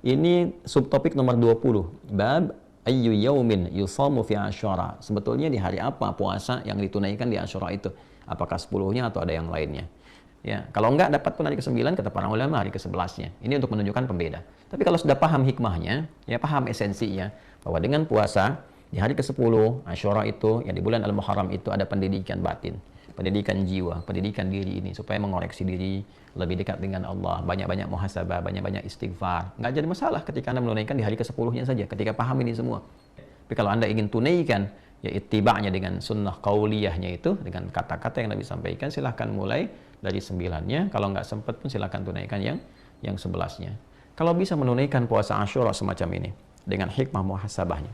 Ini subtopik nomor 20. Bab ayyu yaumin yusamu fi Asyura. Sebetulnya di hari apa puasa yang ditunaikan di Asyura itu? Apakah 10-nya atau ada yang lainnya? Ya, kalau enggak dapat pun hari ke-9 kata para ulama hari ke-11-nya. Ini untuk menunjukkan pembeda. Tapi kalau sudah paham hikmahnya, ya paham esensinya bahwa dengan puasa di hari ke-10 Asyura itu, ya di bulan Al-Muharram itu ada pendidikan batin, pendidikan jiwa, pendidikan diri ini supaya mengoreksi diri lebih dekat dengan Allah, banyak-banyak muhasabah, banyak-banyak istighfar. Nggak jadi masalah ketika Anda menunaikan di hari ke-10-nya saja, ketika paham ini semua. Tapi kalau Anda ingin tunaikan, ya ittiba'nya dengan sunnah qauliyahnya itu, dengan kata-kata yang Nabi sampaikan, silahkan mulai dari 9-nya. Kalau nggak sempat pun silahkan tunaikan yang 11-nya. Kalau bisa menunaikan puasa Asyura semacam ini, dengan hikmah muhasabahnya,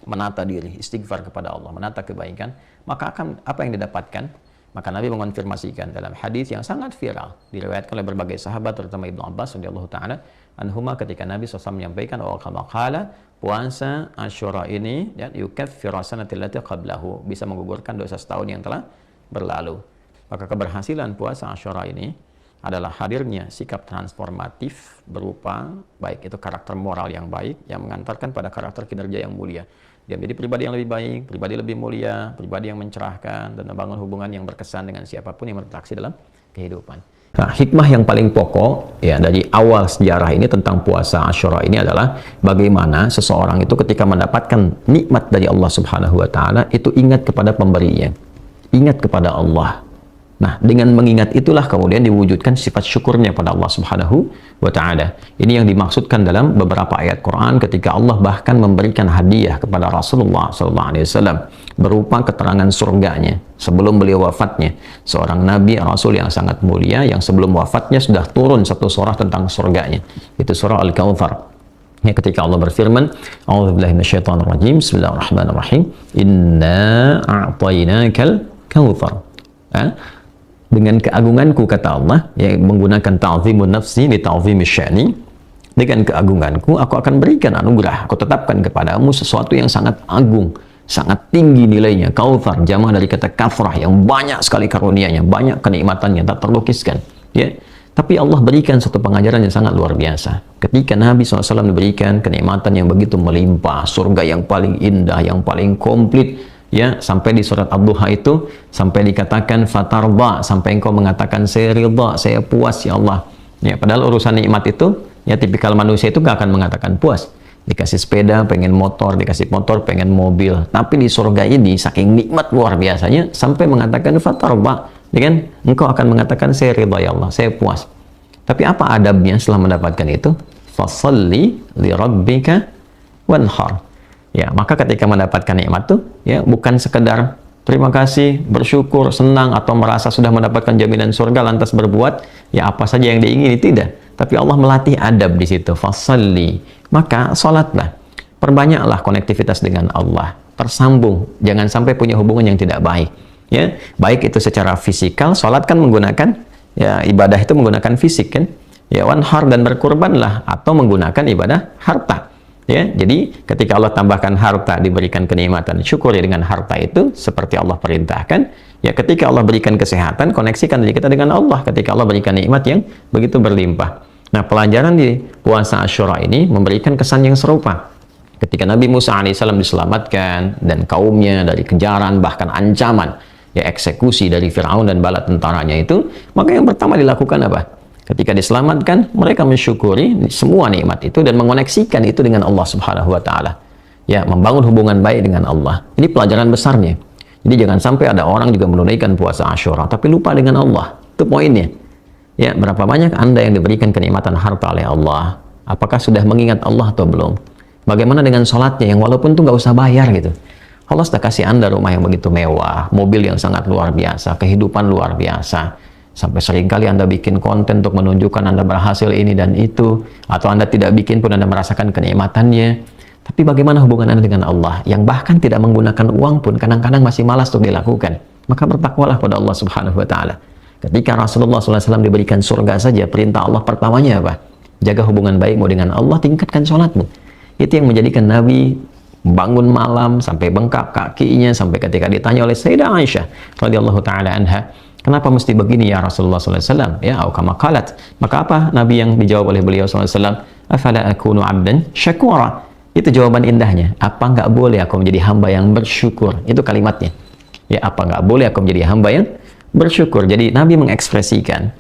menata diri, istighfar kepada Allah, menata kebaikan, maka akan apa yang didapatkan? Maka Nabi mengonfirmasikan dalam hadis yang sangat viral, diriwayatkan oleh berbagai sahabat, terutama Ibnu Abbas radhiyallahu taala anhuma, ketika Nabi SAW menyampaikan qala puasa Asyura ini ya yukaffiru sanatil lati qablahu, bisa menggugurkan dosa setahun yang telah berlalu. Maka keberhasilan puasa Asyura ini adalah hadirnya sikap transformatif berupa baik itu karakter moral yang baik yang mengantarkan pada karakter kinerja yang mulia. Dia menjadi pribadi yang lebih baik, pribadi lebih mulia, pribadi yang mencerahkan, dan membangun hubungan yang berkesan dengan siapapun yang berinteraksi dalam kehidupan. Nah, hikmah yang paling pokok ya dari awal sejarah ini tentang puasa Asyura ini adalah bagaimana seseorang itu ketika mendapatkan nikmat dari Allah Subhanahu wa taala itu ingat kepada pemberinya, ingat kepada Allah. Nah, dengan mengingat itulah kemudian diwujudkan sifat syukurnya pada Allah Subhanahu wa ta'ala. Ini yang dimaksudkan dalam beberapa ayat Quran ketika Allah bahkan memberikan hadiah kepada Rasulullah SAW berupa keterangan surganya sebelum beliau wafatnya. Seorang Nabi Rasul yang sangat mulia yang sebelum wafatnya sudah turun satu surah tentang surganya. Itu surah Al-Kautsar. Ya, ketika Allah berfirman, A'udzubillahi minasyaitonirrajim, Bismillahirrahmanirrahim, Inna a'tainakal kautsar. Dengan keagunganku, kata Allah, yang menggunakan ta'zimun nafsi li ta'zimi sya'ni, dengan keagunganku aku akan berikan anugerah, aku tetapkan kepadamu sesuatu yang sangat agung, sangat tinggi nilainya. Kautsar jamaah dari kata kafrah, yang banyak sekali karunia-Nya, banyak kenikmatannya tak terlukiskan, ya. Tapi Allah berikan satu pengajaran yang sangat luar biasa. Ketika Nabi SAW diberikan kenikmatan yang begitu melimpah, surga yang paling indah, yang paling komplit, ya, sampai di surat Ad-Duha itu sampai dikatakan fatarda, sampai engkau mengatakan saya ridha, saya puas ya Allah. Ya, padahal urusan nikmat itu ya tipikal manusia itu gak akan mengatakan puas. Dikasih sepeda pengen motor, dikasih motor pengen mobil. Tapi di surga ini saking nikmat luar biasanya sampai mengatakan fatarda, ya kan? Engkau akan mengatakan saya ridha ya Allah, saya puas. Tapi apa adabnya setelah mendapatkan itu? Fasalli li rabbika wanhar. Ya, maka ketika mendapatkan nikmat itu, ya bukan sekedar terima kasih, bersyukur, senang, atau merasa sudah mendapatkan jaminan surga lantas berbuat ya apa saja yang diingini, tidak. Tapi Allah melatih adab di situ. Fasalli, maka salatlah, perbanyaklah konektivitas dengan Allah, tersambung, jangan sampai punya hubungan yang tidak baik. Ya, baik itu secara fisikal, salat kan menggunakan ya ibadah itu menggunakan fisik kan. Ya, wanhar, dan berkurbanlah atau menggunakan ibadah harta. Ya, jadi ketika Allah tambahkan harta, diberikan kenikmatan, syukuri dengan harta itu seperti Allah perintahkan. Ya, ketika Allah berikan kesehatan, koneksikan diri kita dengan Allah ketika Allah berikan nikmat yang begitu berlimpah. Nah, pelajaran di puasa Asyura ini memberikan kesan yang serupa. Ketika Nabi Musa alaihissalam diselamatkan dan kaumnya dari kejaran bahkan ancaman ya eksekusi dari Firaun dan bala tentaranya itu, maka yang pertama dilakukan apa? Ketika diselamatkan, mereka mensyukuri semua nikmat itu dan mengoneksikan itu dengan Allah Subhanahu wa taala. Ya, membangun hubungan baik dengan Allah. Ini pelajaran besarnya. Jadi jangan sampai ada orang juga menunaikan puasa Asyura tapi lupa dengan Allah. Itu poinnya. Ya, berapa banyak Anda yang diberikan kenikmatan harta oleh Allah? Apakah sudah mengingat Allah atau belum? Bagaimana dengan sholatnya yang walaupun tuh nggak usah bayar gitu? Allah sudah kasih Anda rumah yang begitu mewah, mobil yang sangat luar biasa, kehidupan luar biasa. Sampai seringkali Anda bikin konten untuk menunjukkan Anda berhasil ini dan itu, atau Anda tidak bikin pun Anda merasakan kenikmatannya. Tapi bagaimana hubungan Anda dengan Allah yang bahkan tidak menggunakan uang pun kadang-kadang masih malas untuk dilakukan? Maka bertakwalah pada Allah Subhanahu wa taala. Ketika Rasulullah SAW diberikan surga saja, perintah Allah pertamanya apa? Jaga hubungan baikmu dengan Allah, tingkatkan sholatmu. Itu yang menjadikan Nabi bangun malam sampai bengkak kakinya, sampai ketika ditanya oleh Sayyidah Aisyah radhiyallahu taala anha, Kenapa mesti begini ya Rasulullah SAW? Ya, au kama qalat. Maka apa Nabi yang dijawab oleh beliau SAW? Afala akunu abdan syakura. Itu jawaban indahnya. Apa nggak boleh aku menjadi hamba yang bersyukur? Itu kalimatnya. Ya, apa nggak boleh aku menjadi hamba yang bersyukur? Jadi Nabi mengekspresikan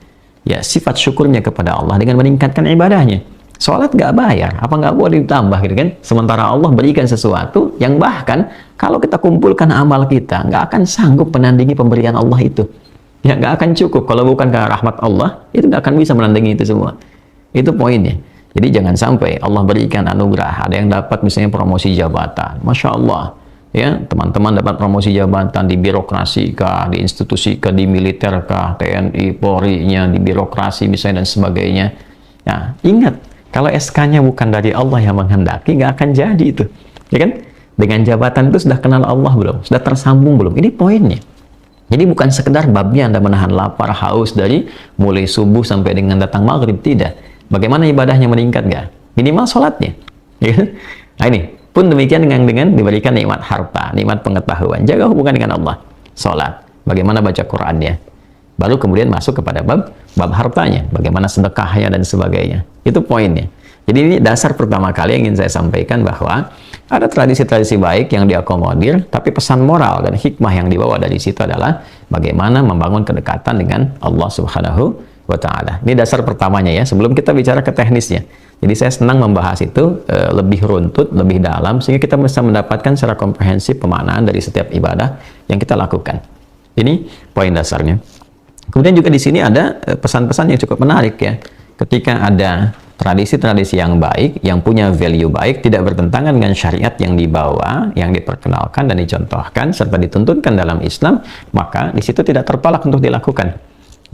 ya sifat syukurnya kepada Allah dengan meningkatkan ibadahnya. Sholat nggak bayar, apa nggak boleh ditambah gitu kan? Sementara Allah berikan sesuatu yang bahkan kalau kita kumpulkan amal kita nggak akan sanggup menandingi pemberian Allah itu. Ya nggak akan cukup kalau bukan karena rahmat Allah, itu nggak akan bisa menandingi itu semua. Itu poinnya. Jadi jangan sampai Allah berikan anugerah, ada yang dapat misalnya promosi jabatan, Masya Allah. Ya, teman-teman dapat promosi jabatan di birokrasi kah, di institusi kah, di militer kah, TNI, Polri-nya, di birokrasi misalnya dan sebagainya. Nah, ingat, kalau SK-nya bukan dari Allah yang menghendaki, nggak akan jadi itu. Ya kan? Dengan jabatan itu sudah kenal Allah belum? Sudah tersambung belum? Ini poinnya. Jadi bukan sekedar babnya Anda menahan lapar, haus dari mulai subuh sampai dengan datang maghrib. Tidak. Bagaimana ibadahnya meningkat nggak? Minimal sholatnya. Ya kan? Nah ini. Pun demikian dengan diberikan nikmat harta, nikmat pengetahuan. Jaga hubungan dengan Allah. Sholat. Bagaimana baca Qur'annya. Baru kemudian masuk kepada bab hartanya. Bagaimana sedekahnya dan sebagainya. Itu poinnya. Jadi ini dasar pertama kali yang ingin saya sampaikan bahwa ada tradisi-tradisi baik yang diakomodir, tapi pesan moral dan hikmah yang dibawa dari situ adalah bagaimana membangun kedekatan dengan Allah Subhanahu wa Ta'ala. Ini dasar pertamanya ya, sebelum kita bicara ke teknisnya. Jadi saya senang membahas itu lebih runtut, lebih dalam, sehingga kita bisa mendapatkan secara komprehensif pemaknaan dari setiap ibadah yang kita lakukan. Ini poin dasarnya. Kemudian juga di sini ada pesan-pesan yang cukup menarik ya. Ketika ada tradisi-tradisi yang baik, yang punya value baik, tidak bertentangan dengan syariat yang dibawa, yang diperkenalkan dan dicontohkan, serta dituntunkan dalam Islam, maka di situ tidak terpalak untuk dilakukan.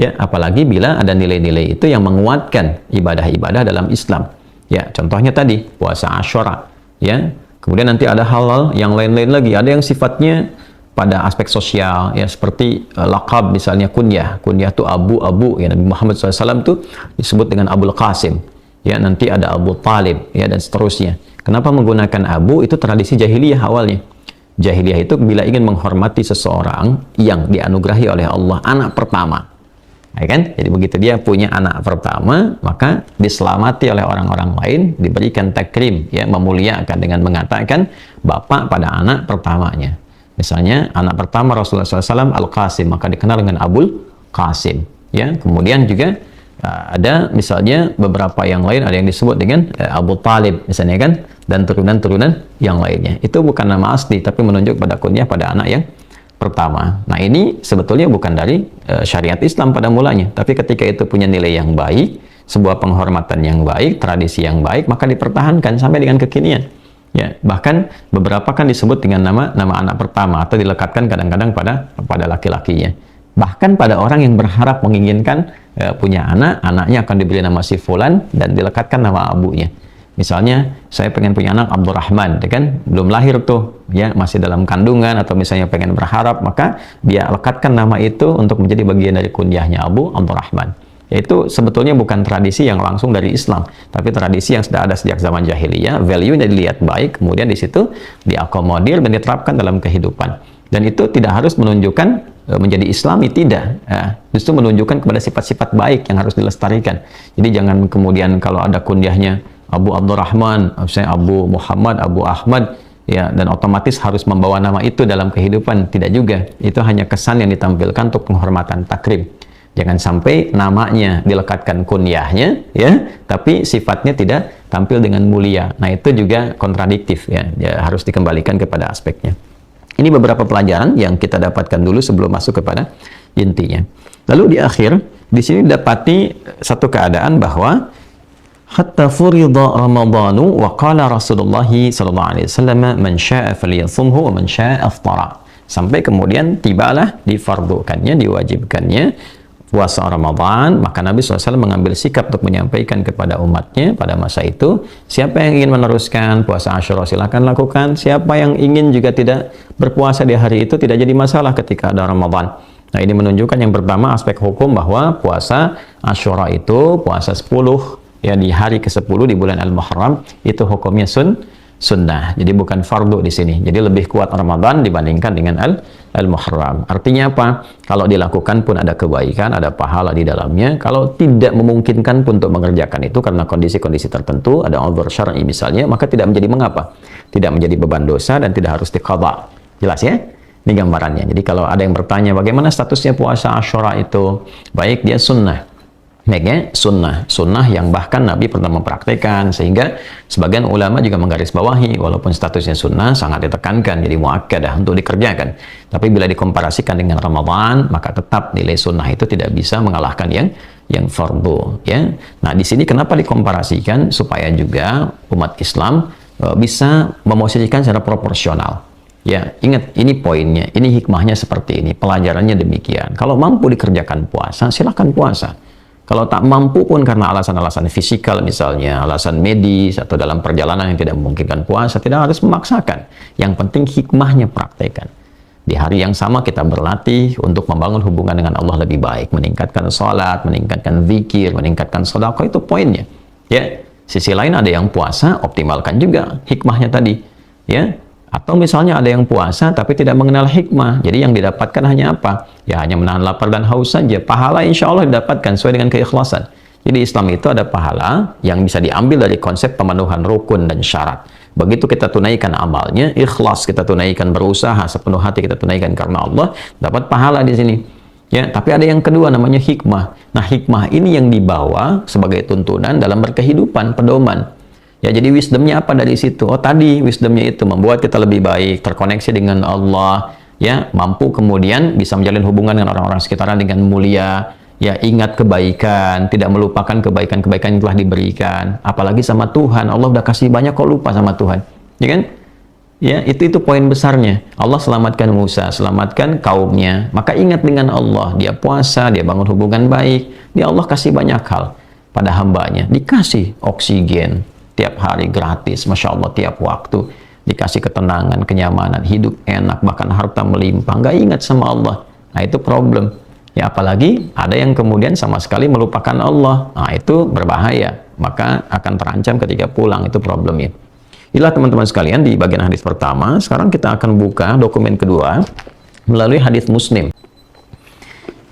Ya, apalagi bila ada nilai-nilai itu yang menguatkan ibadah-ibadah dalam Islam. Ya, contohnya tadi puasa Asyura. Ya, kemudian nanti ada hal-hal yang lain-lain lagi. Ada yang sifatnya pada aspek sosial, ya seperti laqab misalnya kunyah. Kunyah itu Abu ya, Nabi Muhammad SAW itu disebut dengan Abul Qasim. Ya, nanti ada Abu Talib ya dan seterusnya. Kenapa menggunakan Abu? Itu tradisi jahiliyah awalnya. Jahiliyah itu bila ingin menghormati seseorang yang dianugerahi oleh Allah anak pertama. Ya kan? Jadi begitu dia punya anak pertama, maka diselamati oleh orang-orang lain, diberikan takrim, ya memuliakan dengan mengatakan bapak pada anak pertamanya. Misalnya anak pertama Rasulullah SAW Al-Qasim, maka dikenal dengan Abul Qasim. Ya, kemudian juga ada misalnya beberapa yang lain, ada yang disebut dengan Abu Talib misalnya kan, dan turunan-turunan yang lainnya. Itu bukan nama asli, tapi menunjuk pada kunyah pada anak yang pertama. Nah ini sebetulnya bukan dari syariat Islam pada mulanya, tapi ketika itu punya nilai yang baik, sebuah penghormatan yang baik, tradisi yang baik, maka dipertahankan sampai dengan kekinian. Ya, bahkan beberapa kan disebut dengan nama anak pertama atau dilekatkan kadang-kadang pada laki-lakinya. Bahkan pada orang yang berharap menginginkan punya anak, anaknya akan diberi nama si fulan dan dilekatkan nama abunya. Misalnya, saya pengen punya anak Abdurrahman, ya kan? Belum lahir tuh, ya masih dalam kandungan atau misalnya pengen berharap, maka dia lekatkan nama itu untuk menjadi bagian dari kunyahnya Abu Abdurrahman. Itu sebetulnya bukan tradisi yang langsung dari Islam, tapi tradisi yang sudah ada sejak zaman jahiliyah, value-nya dilihat baik, kemudian di situ diakomodir dan diterapkan dalam kehidupan. Dan itu tidak harus menunjukkan menjadi Islami, tidak. Justru menunjukkan kepada sifat-sifat baik yang harus dilestarikan. Jadi jangan kemudian kalau ada kunyahnya Abu Abdurrahman, misalnya Abu Muhammad, Abu Ahmad, ya, dan otomatis harus membawa nama itu dalam kehidupan. Tidak juga. Itu hanya kesan yang ditampilkan untuk penghormatan takrim. Jangan sampai namanya dilekatkan kunyahnya, ya, tapi sifatnya tidak tampil dengan mulia. Nah, itu juga kontradiktif, ya. Harus dikembalikan kepada aspeknya. Ini beberapa pelajaran yang kita dapatkan dulu sebelum masuk kepada intinya. Lalu di akhir, di sini dapati satu keadaan bahwa hatta furida Ramadhanu wa qala Rasulullah sallallahu alaihi wasallam man syaa'a falyasumhu wa man syaa'a aftara. Sampai kemudian tibalah difardukannya, diwajibkannya puasa Ramadan, maka Nabi SAW mengambil sikap untuk menyampaikan kepada umatnya pada masa itu, siapa yang ingin meneruskan puasa Asyura silakan lakukan, siapa yang ingin juga tidak berpuasa di hari itu tidak jadi masalah ketika ada Ramadan. Nah, ini menunjukkan yang pertama aspek hukum bahwa puasa Asyura itu puasa 10 ya di hari ke-10 di bulan Al-Muharram itu hukumnya sunnah. Jadi bukan fardu di sini. Jadi lebih kuat Ramadan dibandingkan dengan al-Muharram. Artinya apa? Kalau dilakukan pun ada kebaikan, ada pahala di dalamnya. Kalau tidak memungkinkan pun untuk mengerjakan itu karena kondisi-kondisi tertentu, ada uzur syar'i misalnya, maka tidak menjadi mengapa. Tidak menjadi beban dosa dan tidak harus diqadha. Jelas ya? Ini gambarannya. Jadi kalau ada yang bertanya bagaimana statusnya puasa Asyura itu? Baik, dia sunnah. Baiknya sunnah yang bahkan Nabi pernah mempraktekkan, sehingga sebagian ulama juga menggarisbawahi walaupun statusnya sunnah sangat ditekankan jadi muakkadah untuk dikerjakan. Tapi bila dikomparasikan dengan Ramadan, maka tetap nilai sunnah itu tidak bisa mengalahkan yang fardu, ya. Nah, di sini kenapa dikomparasikan supaya juga umat Islam bisa memosisikan secara proporsional. Ya, ingat ini poinnya, ini hikmahnya seperti ini, pelajarannya demikian. Kalau mampu dikerjakan puasa, silakan puasa. Kalau tak mampu pun karena alasan-alasan fisikal misalnya, alasan medis atau dalam perjalanan yang tidak memungkinkan puasa, tidak harus memaksakan. Yang penting hikmahnya praktekkan. Di hari yang sama kita berlatih untuk membangun hubungan dengan Allah lebih baik, meningkatkan sholat, meningkatkan zikir, meningkatkan sedekah, itu poinnya. Ya, sisi lain ada yang puasa, optimalkan juga hikmahnya tadi. Ya, atau misalnya ada yang puasa tapi tidak mengenal hikmah, jadi yang didapatkan hanya apa? Ya hanya menahan lapar dan haus saja. Pahala insya Allah didapatkan sesuai dengan keikhlasan. Jadi Islam itu ada pahala yang bisa diambil dari konsep pemenuhan rukun dan syarat. Begitu kita tunaikan amalnya, ikhlas kita tunaikan, berusaha sepenuh hati kita tunaikan karena Allah, dapat pahala di sini. Ya, tapi ada yang kedua namanya hikmah. Nah, hikmah ini yang dibawa sebagai tuntunan dalam berkehidupan, pedoman. Ya, jadi wisdomnya apa dari situ? Oh, tadi wisdomnya itu membuat kita lebih baik, terkoneksi dengan Allah, ya, mampu kemudian bisa menjalin hubungan dengan orang-orang sekitarnya dengan mulia, ya, ingat kebaikan, tidak melupakan kebaikan-kebaikan yang telah diberikan, apalagi sama Tuhan. Allah udah kasih banyak kok lupa sama Tuhan, ya kan? Ya, itu poin besarnya. Allah selamatkan Musa, selamatkan kaumnya, maka ingat dengan Allah, dia puasa, dia bangun hubungan baik, dia Allah kasih banyak hal pada hambanya, dikasih oksigen tiap hari gratis, Masya Allah, tiap waktu dikasih ketenangan, kenyamanan, hidup enak, bahkan harta melimpah, nggak ingat sama Allah. Nah, itu problem. Ya, apalagi ada yang kemudian sama sekali melupakan Allah. Nah, itu berbahaya, maka akan terancam ketika pulang, itu problemnya. Inilah teman-teman sekalian di bagian hadis pertama. Sekarang kita akan buka dokumen kedua melalui hadis Muslim.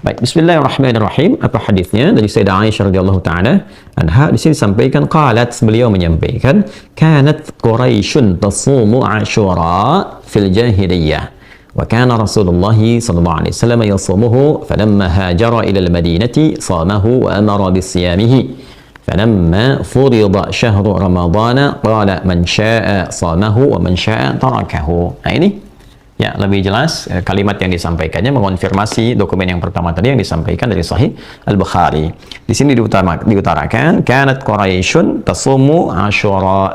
Baik, bismillahirrahmanirrahim. Apa hadisnya? Dari Sayyidah Aisyah radhiyallahu taala anha, di sini disampaikan qalat, beliau menyampaikan, kanat Quraisyun tasumu Asyura fil jahiliyah wa kana Rasulullah sallallahu alaihi wasallam yasumuhu falamma hajara ila al-Madinati samahu wa amara bisiyamihi falamma furida syahru Ramadhan qala man syaa'a samahu wa man syaa'a tarakahu. Nah, ini ya, lebih jelas kalimat yang disampaikannya mengonfirmasi dokumen yang pertama tadi yang disampaikan dari Sahih Al-Bukhari. Di sini diutarakan kanat Quraisyun tasumu Asyura,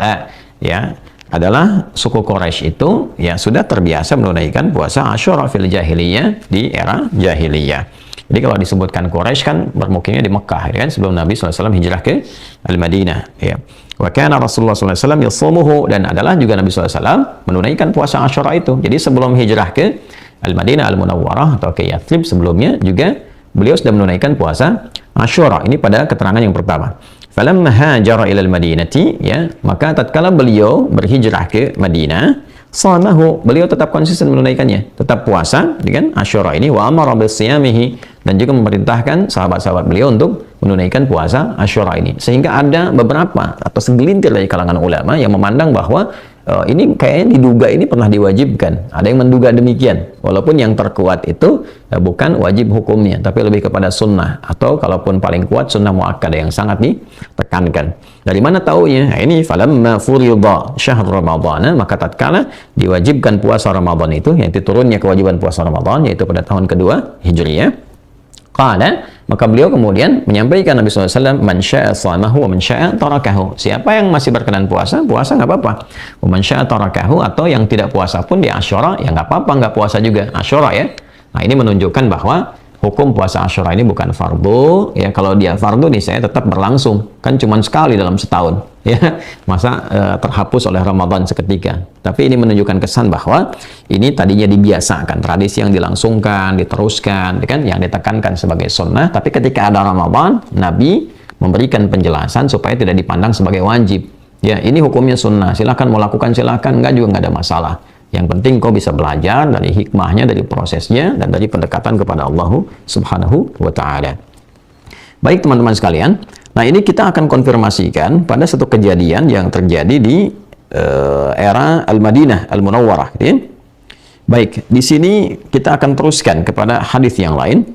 ya, adalah suku Quraisy itu ya sudah terbiasa menunaikan puasa Asyura fil jahiliyah, di era jahiliyah. Jadi kalau disebutkan Quraisy kan bermukimnya di Mekah, ya kan, sebelum Nabi SAW hijrah ke Al-Madinah, ya. Wa kana Rasulullah SAW yasumuhu, dan adalah juga Nabi SAW menunaikan puasa Asyura itu. Jadi sebelum hijrah ke Al-Madinah Al-Munawwarah atau ke Yathrib sebelumnya juga beliau sudah menunaikan puasa Asyura. Ini pada keterangan yang pertama. Falamma hajara ila al-Madinati, ya, maka tatkala beliau berhijrah ke Madinah, shamahu, beliau tetap konsisten menunaikannya, tetap puasa dengan Asyura ini, wa amara bisiyamihi, dan juga memerintahkan sahabat-sahabat beliau untuk menunaikan puasa Asyura ini. Sehingga ada beberapa atau segelintir dari kalangan ulama yang memandang bahwa ini kayaknya diduga ini pernah diwajibkan. Ada yang menduga demikian, walaupun yang terkuat itu bukan wajib hukumnya, tapi lebih kepada sunnah, atau kalaupun paling kuat sunnah muakkadah yang sangat ditekankan. Dari mana taunya? Nah, ini falamma furida syahr Ramadhan, maka tatkala diwajibkan puasa Ramadan itu, yang diturunnya kewajiban puasa Ramadan, yaitu pada tahun kedua Hijriyah, qala, maka beliau kemudian menyampaikan Nabi SAW, man sya'a shamahu wa man sya'a tarakahu. Siapa yang masih berkenan puasa, puasa nggak apa-apa. Wa man sya'a tarakahu, atau yang tidak puasa pun di Asyura, ya nggak apa-apa, nggak puasa juga Asyura, ya. Nah, ini menunjukkan bahwa hukum puasa Asyura ini bukan fardu, ya. Kalau dia fardu nih, saya tetap berlangsung, kan cuma sekali dalam setahun, ya, masa terhapus oleh Ramadan seketika. Tapi ini menunjukkan kesan bahwa ini tadinya dibiasakan, tradisi yang dilangsungkan, diteruskan, kan, yang ditekankan sebagai sunnah. Tapi ketika ada Ramadan, Nabi memberikan penjelasan supaya tidak dipandang sebagai wajib. Ya, ini hukumnya sunnah. Silakan mau lakukan, silakan. Enggak juga nggak ada masalah. Yang penting kau bisa belajar dari hikmahnya, dari prosesnya, dan dari pendekatan kepada Allah Subhanahu wa Ta'ala. Baik teman-teman sekalian. Nah, ini kita akan konfirmasikan pada satu kejadian yang terjadi di era Al-Madinah Al-Munawwarah. Gitu ya. Baik, di sini kita akan teruskan kepada hadis yang lain.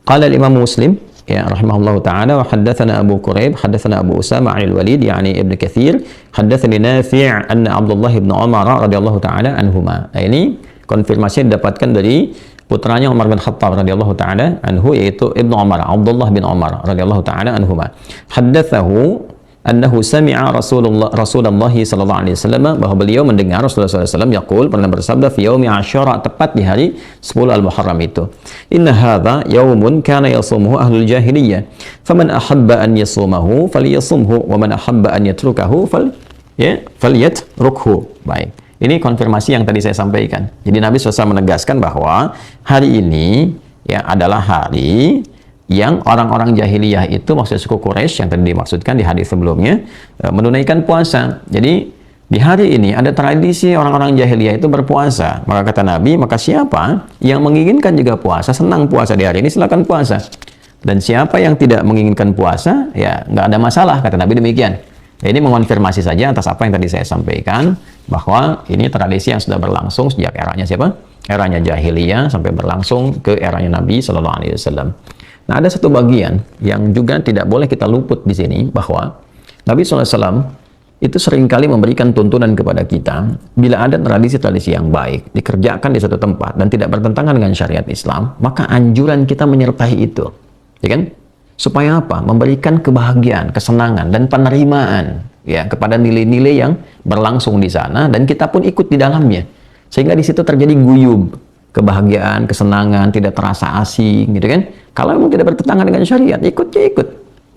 Qala al-Imam Muslim ya rahimahullahu taala wa haddatsana Abu Quraib haddatsana Abu Usama 'an al-Walid yani Ibn Katsir haddatsani Nafi' anna Abdullah bin Umar radhiyallahu taala anhuma. Nah, ini konfirmasi didapatkan dari putranya Umar bin Khattab radhiyallahu taala anhu, yaitu Ibnu Umar, Abdullah bin Umar radhiyallahu taala anhuma. Haddatsahu annahu sami'a Rasulullah sallallahu alaihi wasallam, bahwa beliau mendengar Rasulullah sallallahu alaihi wasallam yaqul, pernah bersabda, fi yaumi Asyura, tepat di hari 10 Al-Muharram itu, inna hadza yaumun kana yasumuhu ahlul jahiliyah faman ahabba an yasumahu falyasumhu wa man ahabba an yatrukahu falyatrukhu. Baik, ini konfirmasi yang tadi saya sampaikan. Jadi Nabi SAW menegaskan bahwa hari ini ya adalah hari yang orang-orang jahiliyah itu, maksud suku Quraisy yang tadi dimaksudkan di hadis sebelumnya, menunaikan puasa. Jadi di hari ini ada tradisi orang-orang jahiliyah itu berpuasa. Maka kata Nabi, maka siapa yang menginginkan juga puasa, senang puasa di hari ini, silakan puasa. Dan siapa yang tidak menginginkan puasa, ya nggak ada masalah, kata Nabi demikian. Ya, ini mengonfirmasi saja atas apa yang tadi saya sampaikan, bahwa ini tradisi yang sudah berlangsung sejak eranya siapa? Eranya jahiliyah sampai berlangsung ke eranya Nabi Sallallahu Alaihi Wasallam. Nah, ada satu bagian yang juga tidak boleh kita luput di sini, bahwa Nabi SAW itu seringkali memberikan tuntunan kepada kita, bila ada tradisi-tradisi yang baik dikerjakan di satu tempat dan tidak bertentangan dengan syariat Islam, maka anjuran kita menyertai itu, ya kan? Supaya apa? Memberikan kebahagiaan, kesenangan, dan penerimaan ya kepada nilai-nilai yang berlangsung di sana, dan kita pun ikut di dalamnya, sehingga di situ terjadi guyub, kebahagiaan, kesenangan, tidak terasa asing, gitu kan? Kalau memang tidak bertentangan dengan syariat, ikutnya ikut.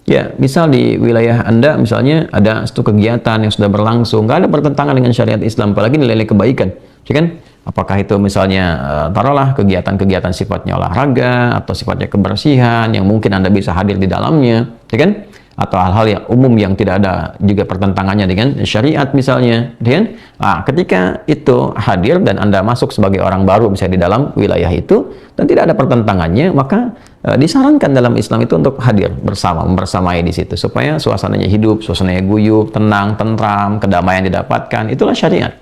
Ya, misal di wilayah Anda, misalnya ada satu kegiatan yang sudah berlangsung, nggak ada bertentangan dengan syariat Islam, apalagi nilai-nilai kebaikan, ya kan? Apakah itu misalnya, taruhlah kegiatan-kegiatan sifatnya olahraga, atau sifatnya kebersihan, yang mungkin Anda bisa hadir di dalamnya, ya kan? Atau hal-hal yang umum yang tidak ada juga pertentangannya dengan syariat misalnya, ya kan? Nah, ketika itu hadir dan Anda masuk sebagai orang baru misalnya di dalam wilayah itu dan tidak ada pertentangannya, maka disarankan dalam Islam itu untuk hadir bersama, membersamai di situ supaya suasananya hidup, suasananya guyub, tenang, tentram, kedamaian didapatkan. Itulah syariat.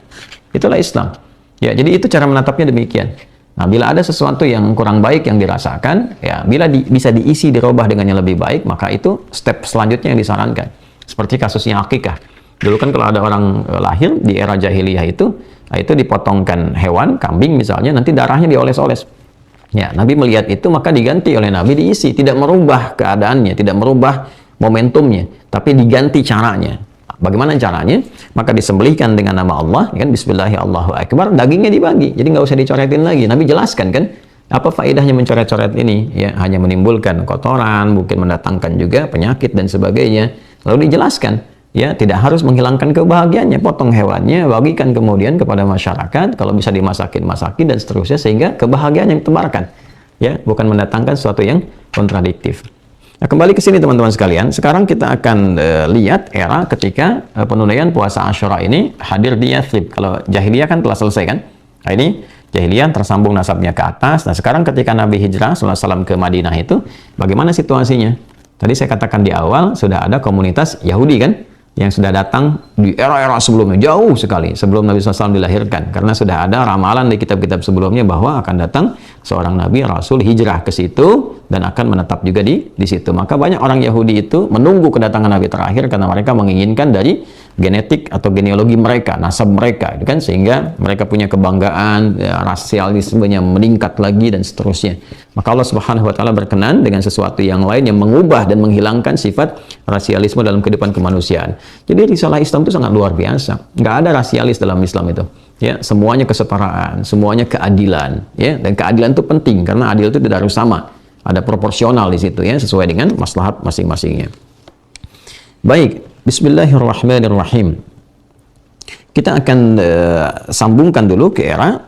Itulah Islam. Ya, jadi itu cara menatapnya demikian. Nah, bila ada sesuatu yang kurang baik yang dirasakan, ya bila bisa diisi, dirubah dengan yang lebih baik, maka itu step selanjutnya yang disarankan. Seperti kasusnya akikah. Dulu kan kalau ada orang lahir di era jahiliyah itu dipotongkan hewan, kambing misalnya, nanti darahnya dioles-oles. Ya, Nabi melihat itu maka diganti oleh Nabi, diisi, tidak merubah keadaannya, tidak merubah momentumnya, tapi diganti caranya. Bagaimana caranya? Maka disembelihkan dengan nama Allah, kan, Bismillahirrahmanirrahim, dagingnya dibagi, jadi nggak usah dicoretin lagi. Nabi jelaskan kan, apa faedahnya mencoret-coret ini? Ya, hanya menimbulkan kotoran, mungkin mendatangkan juga penyakit dan sebagainya. Lalu dijelaskan, ya tidak harus menghilangkan kebahagiaannya, potong hewannya, bagikan kemudian kepada masyarakat, kalau bisa dimasakin dan seterusnya, sehingga kebahagiaan yang ditebarkan, ya bukan mendatangkan sesuatu yang kontradiktif. Nah, kembali ke sini teman-teman sekalian, sekarang kita akan lihat era ketika penunaian puasa Asyura ini hadir di Yathrib. Kalau jahiliyah kan telah selesai kan? Nah, ini jahiliyah tersambung nasabnya ke atas. Nah, sekarang ketika Nabi Hijrah SAW ke Madinah itu, bagaimana situasinya? Tadi saya katakan di awal, sudah ada komunitas Yahudi kan? Yang sudah datang di era-era sebelumnya, jauh sekali sebelum Nabi SAW dilahirkan, karena sudah ada ramalan di kitab-kitab sebelumnya bahwa akan datang seorang Nabi Rasul hijrah ke situ dan akan menetap juga di situ. Maka banyak orang Yahudi itu menunggu kedatangan Nabi terakhir karena mereka menginginkan dari genetik atau genealogi mereka, nasab mereka, kan, sehingga mereka punya kebanggaan, ya, rasialismenya meningkat lagi dan seterusnya. Maka Allah Subhanahu wa taala berkenan dengan sesuatu yang lain yang mengubah dan menghilangkan sifat rasialisme dalam kehidupan kemanusiaan. Jadi risalah Islam itu sangat luar biasa. Nggak ada rasialis dalam Islam itu. Ya, semuanya kesetaraan, semuanya keadilan, ya, dan keadilan itu penting karena adil itu tidak harus sama. Ada proporsional di situ, ya, sesuai dengan maslahat masing-masingnya. Baik, Bismillahirrahmanirrahim. Kita akan sambungkan dulu ke era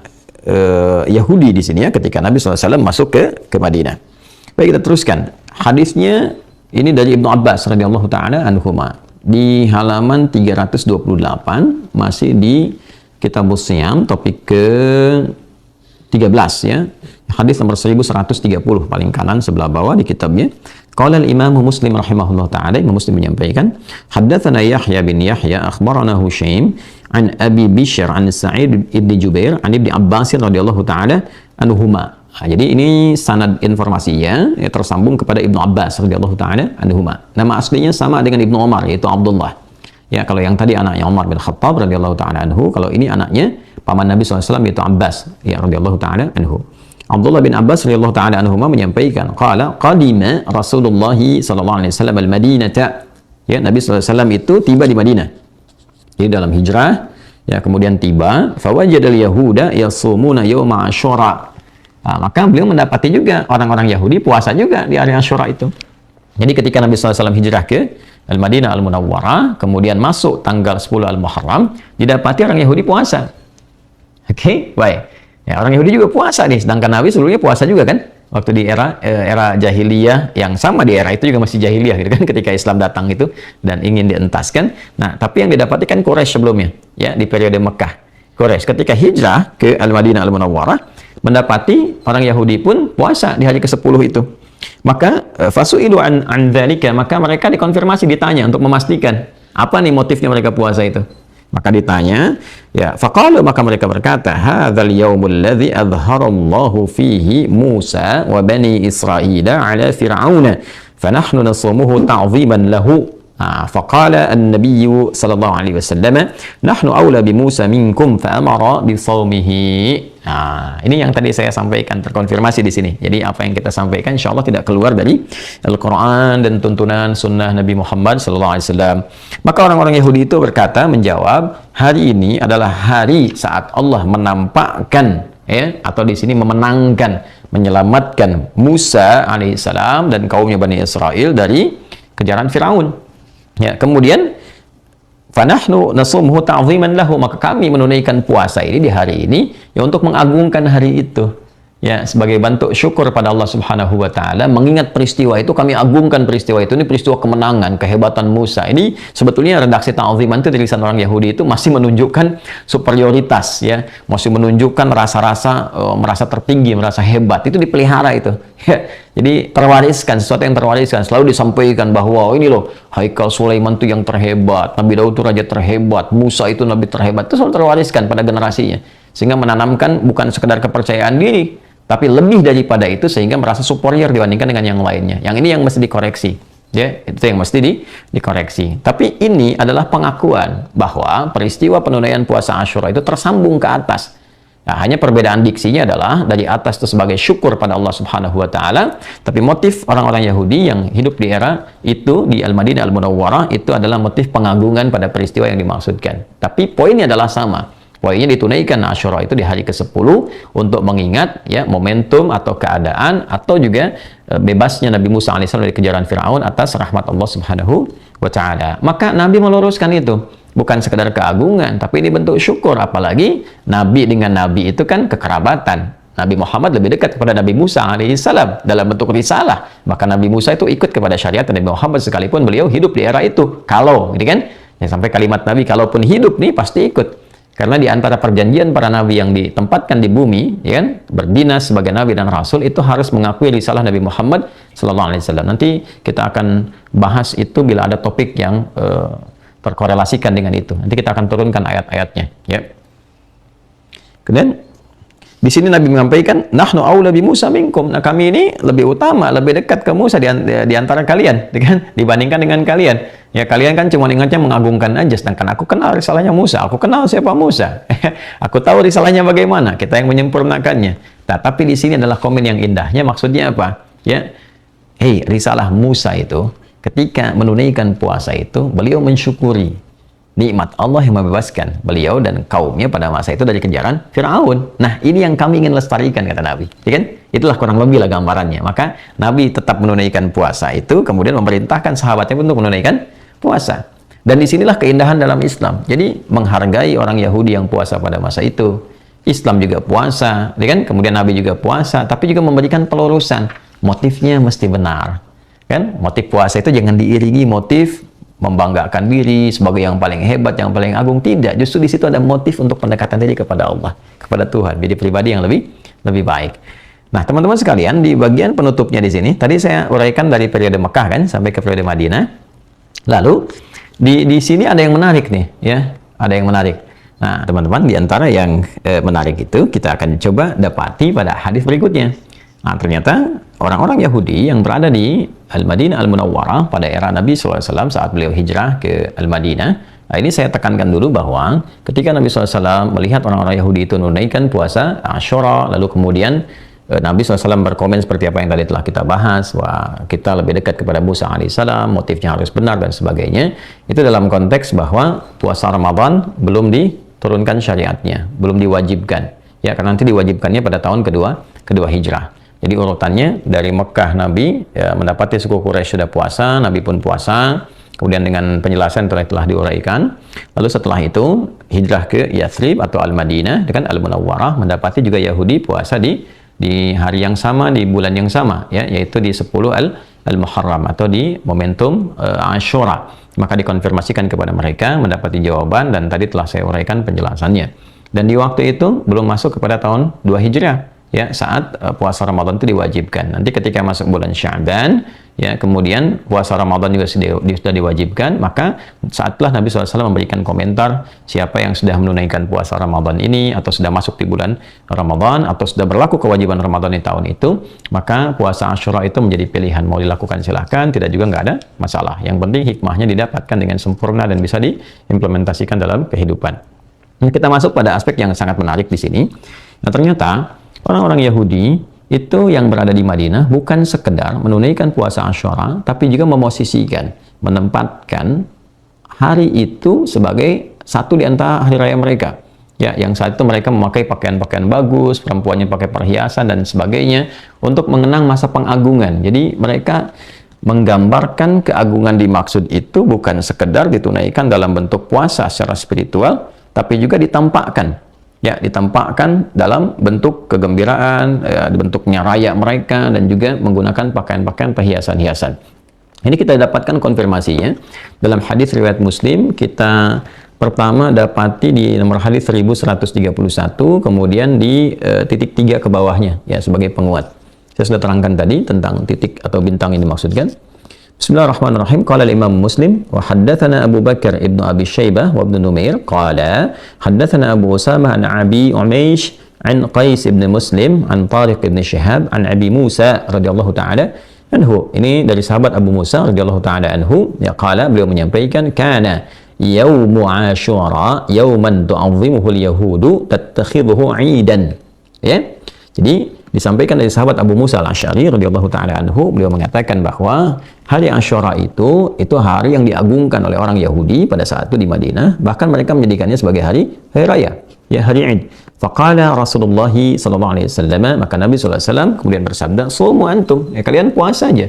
Yahudi di sini, ya, ketika Nabi SAW masuk ke Madinah. Baik, kita teruskan. Hadisnya ini dari Ibnu Abbas radhiyallahu taala anhuma. di halaman 328, masih di Kitabus Shiyam, topik ke 13 ya. Hadis nomor 1130 paling kanan sebelah bawah di kitabnya. Qala al-Imam Muslim rahimahullah taala, Imam Muslim menyampaikan, haddatsana Yahya bin Yahya akhbarana Hushaim an Abi Bishr an Sa'id ibn Jubair an Ibnu Abbas radhiyallahu taala anhuma. Nah, jadi ini sanad informasinya ya, tersambung kepada Ibnu Abbas radhiyallahu taala anhuma. Nama aslinya sama dengan Ibnu Umar, yaitu Abdullah. Ya, kalau yang tadi anaknya Umar bin Khattab radhiyallahu taala anhu, kalau ini anaknya paman Nabi SAW yaitu Abbas ya radhiyallahu taala anhu. Abdullah bin Abbas radhiyallahu taala anhuma menyampaikan, qala qadima Rasulullah sallallahu alaihi wasallam al-Madinata. Ya, Nabi SAW itu tiba di Madinah. Jadi dalam hijrah ya, kemudian tiba, fawajadal yahuda yasumuna yauma Asyura. Nah, maka beliau mendapati juga orang-orang Yahudi puasa juga di hari Asyura itu. Jadi ketika Nabi SAW hijrah ke Al-Madinah Al-Munawwarah, kemudian masuk tanggal 10 Al-Muharram, didapati orang Yahudi puasa. Oke, baik. Ya, orang Yahudi juga puasa nih, sedangkan Nabi sebelumnya puasa juga kan? Waktu di era jahiliyah, yang sama di era itu juga masih jahiliyah gitu kan, ketika Islam datang itu dan ingin dientaskan. Nah, tapi yang didapati kan Quraisy sebelumnya, ya, di periode Mekah. Quraisy ketika hijrah ke Al-Madinah Al-Munawwarah, mendapati orang Yahudi pun puasa di hari ke-10 itu. Maka fasu'ilu an dzalika, maka mereka dikonfirmasi, ditanya untuk memastikan apa nih motifnya mereka puasa itu. Maka ditanya, ya, faqalu, maka mereka berkata, hadzal yaumul ladzi adharallahu fihi Musa wa bani Israila ala fir'auna fanahnu nasumuhu ta'ziman lahu. Faqala an-nabiy sallallahu alaihi wasallam, nahnu aula bi Musa minkum fa amara bi shaumihi. Ini yang tadi saya sampaikan, terkonfirmasi di sini. Jadi apa yang kita sampaikan insyaallah tidak keluar dari Al-Qur'an dan tuntunan sunnah Nabi Muhammad sallallahu alaihi wasallam. Maka orang-orang Yahudi itu berkata, menjawab, hari ini adalah hari saat Allah menampakkan, ya, atau di sini memenangkan, menyelamatkan Musa alaihissalam dan kaumnya Bani Israel dari kejaran Firaun. Ya, kemudian fanahnu nasumhu ta'ziman lahu, maka kami menunaikan puasa ini di hari ini ya untuk mengagungkan hari itu. Ya, sebagai bentuk syukur pada Allah Subhanahu wa taala, mengingat peristiwa itu, kami agungkan peristiwa itu. Ini peristiwa kemenangan, kehebatan Musa. Ini sebetulnya redaksi ta'ziman itu dari lisan orang Yahudi itu masih menunjukkan superioritas, ya, masih menunjukkan rasa-rasa merasa tertinggi, merasa hebat. Itu dipelihara itu. Ya, jadi terwariskan, sesuatu yang terwariskan, selalu disampaikan bahwa ini loh, Haikal Sulaiman itu yang terhebat, Nabi Daud itu raja terhebat, Musa itu nabi terhebat. Itu selalu terwariskan pada generasinya, sehingga menanamkan bukan sekedar kepercayaan diri, tapi lebih daripada itu, sehingga merasa superior dibandingkan dengan yang lainnya. Yang ini yang mesti dikoreksi, ya, itu yang mesti dikoreksi. Tapi ini adalah pengakuan bahwa peristiwa penunaian puasa Asyura itu tersambung ke atas. Nah, hanya perbedaan diksinya adalah dari atas itu sebagai syukur pada Allah Subhanahu wa taala, tapi motif orang-orang Yahudi yang hidup di era itu di Al-Madinah Al-Munawwarah itu adalah motif pengagungan pada peristiwa yang dimaksudkan. Tapi poinnya adalah sama. Poinnya ditunaikan Asyura itu di hari ke-10 untuk mengingat, ya, momentum atau keadaan atau juga bebasnya Nabi Musa alaihissalam dari kejaran Firaun atas rahmat Allah Subhanahu wa taala. Maka Nabi meluruskan itu. Bukan sekedar keagungan, tapi ini bentuk syukur. Apalagi Nabi dengan Nabi itu kan kekerabatan. Nabi Muhammad lebih dekat kepada Nabi Musa alaihissalam dalam bentuk risalah. Maka Nabi Musa itu ikut kepada syariat Nabi Muhammad sekalipun beliau hidup di era itu. Kalau, gitu kan? Ya, sampai kalimat Nabi, kalaupun hidup nih pasti ikut. Karena di antara perjanjian para nabi yang ditempatkan di bumi, ya kan, berdinas sebagai nabi dan rasul, itu harus mengakui risalah Nabi Muhammad sallallahu alaihi wasallam. Nanti kita akan bahas itu bila ada topik yang terkorelasikan dengan itu. Nanti kita akan turunkan ayat-ayatnya, ya. Kemudian di sini Nabi menyampaikan, nahnu aula bi Musa minkum. Nah, kami ini lebih utama, lebih dekat ke Musa di antara kalian, kan? Dibandingkan dengan kalian. Ya, kalian kan cuma ingatnya mengagungkan aja, sedangkan aku kenal risalahnya Musa. Aku kenal siapa Musa. Aku tahu risalahnya bagaimana. Kita yang menyempurnakannya. Nah, tapi di sini adalah komen yang indahnya. Maksudnya apa? Ya, risalah Musa itu, ketika menunaikan puasa itu, beliau mensyukuri nikmat Allah yang membebaskan beliau dan kaumnya pada masa itu dari kejaran Firaun. Nah, ini yang kami ingin lestarikan, kata Nabi. Ya kan? Itulah kurang lebih lah gambarannya. Maka Nabi tetap menunaikan puasa itu, kemudian memerintahkan sahabatnya untuk menunaikan puasa. Dan disinilah keindahan dalam Islam. Jadi menghargai orang Yahudi yang puasa pada masa itu. Islam juga puasa, ya kan? Kemudian Nabi juga puasa, tapi juga memberikan pelurusan. Motifnya mesti benar. Kan? Motif puasa itu jangan diiringi motif membanggakan diri sebagai yang paling hebat, yang paling agung. Tidak, justru di situ ada motif untuk pendekatan diri kepada Allah, kepada Tuhan, jadi pribadi yang lebih baik. Nah, teman-teman sekalian, di bagian penutupnya di sini, tadi saya uraikan dari periode Mekah kan sampai ke periode Madinah. Lalu di sini ada yang menarik nih, ya, ada yang menarik. Nah, teman-teman, di antara yang menarik itu kita akan coba dapati pada hadis berikutnya. Nah, ternyata orang-orang Yahudi yang berada di Al-Madinah Al-Munawwarah pada era Nabi SAW saat beliau hijrah ke Al-Madinah. Nah, ini saya tekankan dulu bahwa ketika Nabi SAW melihat orang-orang Yahudi itu menunaikan puasa Asyura, lalu kemudian Nabi SAW berkomen seperti apa yang tadi telah kita bahas, wah, kita lebih dekat kepada Musa alaihissalam, motifnya harus benar dan sebagainya. Itu dalam konteks bahwa puasa Ramadan belum diturunkan syariatnya, belum diwajibkan. Ya, karena nanti diwajibkannya pada tahun kedua hijrah. Jadi urutannya dari Mekah Nabi ya, mendapati suku Quraisy sudah puasa, Nabi pun puasa. Kemudian dengan penjelasan telah diuraikan. Lalu setelah itu hijrah ke Yathrib atau Al-Madinah dengan Al-Munawwarah, mendapati juga Yahudi puasa di hari yang sama, di bulan yang sama, ya, yaitu di 10 Al-Muharram atau di momentum Asyura. Maka dikonfirmasikan kepada mereka, mendapati jawaban, dan tadi telah saya uraikan penjelasannya. Dan di waktu itu belum masuk kepada tahun 2 Hijriah. Ya, saat puasa Ramadan itu diwajibkan. Nanti ketika masuk bulan Sya'ban, ya, kemudian puasa Ramadan juga sudah diwajibkan, maka saatlah Nabi SAW memberikan komentar siapa yang sudah menunaikan puasa Ramadan ini, atau sudah masuk di bulan Ramadan, atau sudah berlaku kewajiban Ramadan di tahun itu, maka puasa Asyura itu menjadi pilihan. Mau dilakukan silahkan, tidak juga nggak ada masalah. Yang penting hikmahnya didapatkan dengan sempurna dan bisa diimplementasikan dalam kehidupan. Nah, kita masuk pada aspek yang sangat menarik di sini. Nah, ternyata orang-orang Yahudi itu yang berada di Madinah bukan sekedar menunaikan puasa Asyura, tapi juga memosisikan, menempatkan hari itu sebagai satu di antara hari raya mereka. Ya, yang saat itu mereka memakai pakaian-pakaian bagus, perempuannya pakai perhiasan dan sebagainya untuk mengenang masa pengagungan. Jadi mereka menggambarkan keagungan dimaksud itu bukan sekedar ditunaikan dalam bentuk puasa secara spiritual, tapi juga ditampakkan. Ya, ditampakkan dalam bentuk kegembiraan, ya, bentuknya raya mereka, dan juga menggunakan pakaian-pakaian perhiasan-hiasan. Ini kita dapatkan konfirmasinya dalam hadis riwayat Muslim. Kita pertama dapati di nomor hadis 1131, kemudian di titik 3 ke bawahnya, ya, sebagai penguat. Saya sudah terangkan tadi tentang titik atau bintang ini dimaksudkan. Bismillahirrahmanirrahim. Qala al-Imam Muslim wa haddatsana Abu Bakar ibnu Abi Syaibah wa ibnu Numair qala haddatsana Abu Usamah an Abi Umaysh an Qais ibn Muslim an Tariq ibn Shihab an Abi Musa radhiyallahu taala anhu. Ini dari sahabat Abu Musa radhiyallahu taala anhu, ya, qala, beliau menyampaikan, kana yaumu Asyura yauman tu'azzimuhu al-yahudu tattakhidhuhu 'idan. Ya. Jadi disampaikan dari sahabat Abu Musa al-Asy'ari radhiyallahu taala anhu, beliau mengatakan bahwa hari Asyura itu hari yang diagungkan oleh orang Yahudi pada saat itu di Madinah, bahkan mereka menjadikannya sebagai hari raya, ya, hari Id. Faqala Rasulullah sallallahu alaihi wasallam, maka Nabi sallallahu alaihi wasallam kemudian bersabda, "Sumu antum," ya, kalian puasa aja.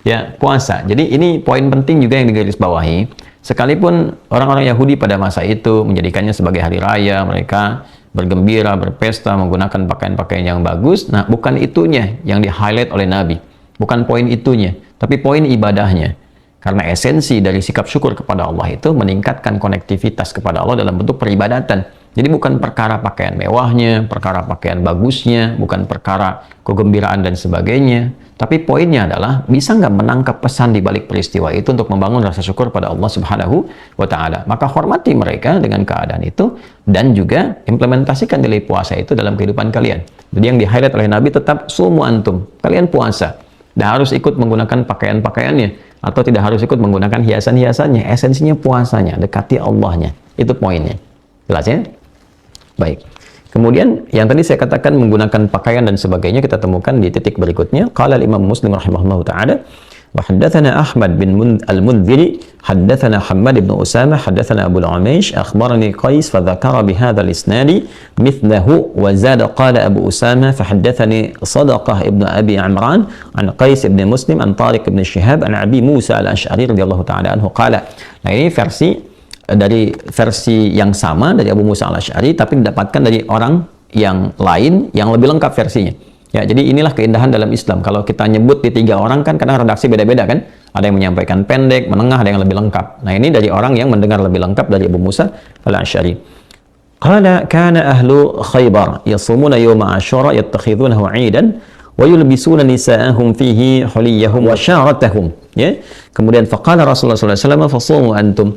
Ya, puasa. Jadi ini poin penting juga yang digarisbawahi. Sekalipun orang-orang Yahudi pada masa itu menjadikannya sebagai hari raya, mereka bergembira, berpesta, menggunakan pakaian-pakaian yang bagus. Nah, bukan itunya yang di-highlight oleh Nabi. Bukan poin itunya, tapi poin ibadahnya. Karena esensi dari sikap syukur kepada Allah itu meningkatkan konektivitas kepada Allah dalam bentuk peribadatan. Jadi bukan perkara pakaian mewahnya, perkara pakaian bagusnya, bukan perkara kegembiraan dan sebagainya. Tapi poinnya adalah, bisa nggak menangkap pesan di balik peristiwa itu untuk membangun rasa syukur pada Allah Subhanahu wa Ta'ala. Maka hormati mereka dengan keadaan itu, dan juga implementasikan nilai puasa itu dalam kehidupan kalian. Jadi yang di-highlight oleh Nabi tetap sumu antum, kalian puasa. Tidak harus ikut menggunakan pakaian-pakaiannya, atau tidak harus ikut menggunakan hiasan-hiasannya. Esensinya puasanya, dekati Allahnya. Itu poinnya. Jelas ya? Baik. Kemudian yang tadi saya katakan menggunakan pakaian dan sebagainya, kita temukan di titik berikutnya. Qala al-Imam Muslim rahimahullahu taala wa haddatsana Ahmad bin al-Mundhiri haddatsana Hammad bin Usamah haddatsana Abu al-Umaysh akhbarani Qais fa dzakara bi hadzal isnad mithlahu wa zada qala Abu Usamah fa haddatsani Sadaqah ibn Abi Amran an Qais ibn Muslim an Tariq ibn Shihab an Abi Musa al-Asy'ari radhiyallahu taala anhu qala. Nah, ini versi yang sama dari Abu Musa al-Asy'ari, tapi didapatkan dari orang yang lain yang lebih lengkap versinya. Ya, jadi inilah keindahan dalam Islam. Kalau kita nyebut di 3 orang kan kadang redaksi beda-beda kan. Ada yang menyampaikan pendek, menengah, ada yang lebih lengkap. Nah, ini dari orang yang mendengar lebih lengkap dari Abu Musa al-Asy'ari. Qala kana ahlu Khaybar yasumuna yawma Asyura yattakhidunahu 'idan wa yulbisuna nisa'ahum fihi huliyahum wa syaratahum. Ya. Kemudian faqala Rasulullah sallallahu alaihi wasallam fasumu antum.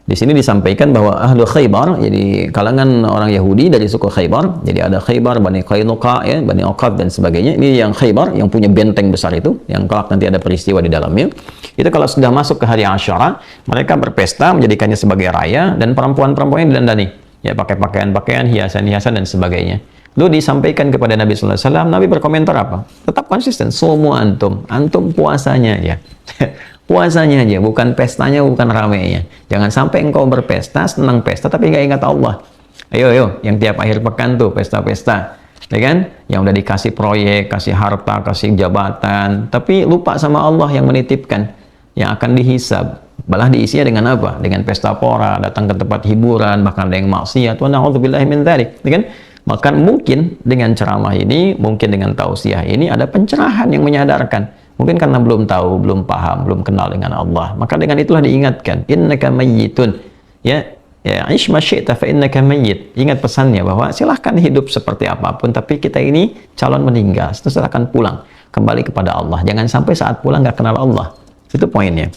Di sini disampaikan bahwa ahlu Khaybar, jadi kalangan orang Yahudi dari suku Khaybar, jadi ada Khaybar, Bani Qainuqa, ya, Bani Aqab dan sebagainya. Ini yang Khaybar, yang punya benteng besar itu, yang kelak nanti ada peristiwa di dalamnya. Itu kalau sudah masuk ke hari Asyura, mereka berpesta menjadikannya sebagai raya, dan perempuan-perempuan yang didandani, ya pakai pakaian-pakaian, hiasan-hiasan dan sebagainya. Lalu disampaikan kepada Nabi Sallallahu Alaihi Wasallam, Nabi berkomentar apa? Tetap konsisten, sumu antum, antum puasanya ya. Puasanya aja, bukan pestanya, bukan ramenya. Jangan sampai engkau berpesta, senang pesta, tapi nggak ingat Allah. Ayo, yang tiap akhir pekan tuh pesta-pesta, ya kan? Yang udah dikasih proyek, kasih harta, kasih jabatan, tapi lupa sama Allah yang menitipkan, yang akan dihisab. Malah diisinya dengan apa? Dengan pesta pora, datang ke tempat hiburan, bahkan ada yang maksiat. Wa na'udzubillahi min dzalik, ya kan? Maka mungkin dengan ceramah ini, mungkin dengan tausiah ini ada pencerahan yang menyadarkan. Mungkin karena belum tahu, belum paham, belum kenal dengan Allah. Maka dengan itulah diingatkan, innaka mayyitun. Ya, ish ma syi'ta fa innaka mayyit. Ingat pesannya bahwa silahkan hidup seperti apapun, tapi kita ini calon meninggal, setelah akan pulang kembali kepada Allah. Jangan sampai saat pulang nggak kenal Allah. Itu poinnya.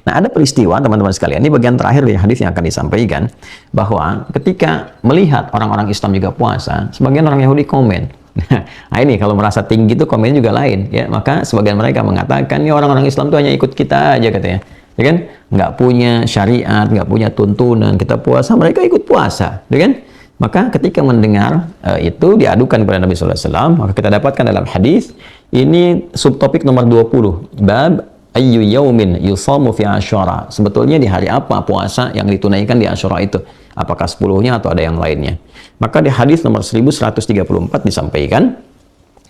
Nah, ada peristiwa teman-teman sekalian, ini bagian terakhir dari hadis yang akan disampaikan, bahwa ketika melihat orang-orang Islam juga puasa, sebagian orang Yahudi komen. Nah, ini kalau merasa tinggi itu komen juga lain, ya. Maka sebagian mereka mengatakan, ya orang-orang Islam itu hanya ikut kita aja katanya, ya kan? Nggak punya syariat, nggak punya tuntunan, kita puasa, mereka ikut puasa, ya kan? Maka ketika mendengar itu diadukan kepada Nabi Sallallahu Alaihi Wasallam, maka kita dapatkan dalam hadis ini subtopik nomor 20, bab ayyu yaumin yusamu fi Asyura. Sebetulnya di hari apa puasa yang ditunaikan di Asyura itu? Apakah 10-nya atau ada yang lainnya? Maka di hadis nomor 1134 disampaikan,